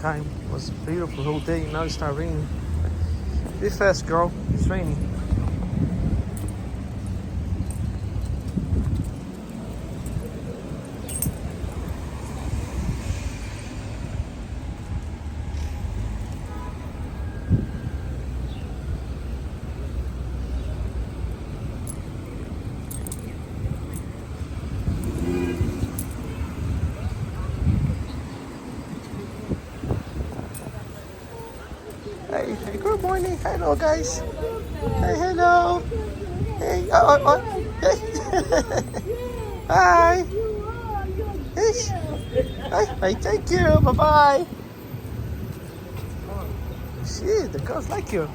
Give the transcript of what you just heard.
time. It was beautiful whole day. Now it started raining. Be fast, girl. It's raining. Hey, hey, good morning. Hello, guys. Hey, hello. Hey, hey. Hi. Hey, hey, thank you. Bye-bye. Shit, the girls like you.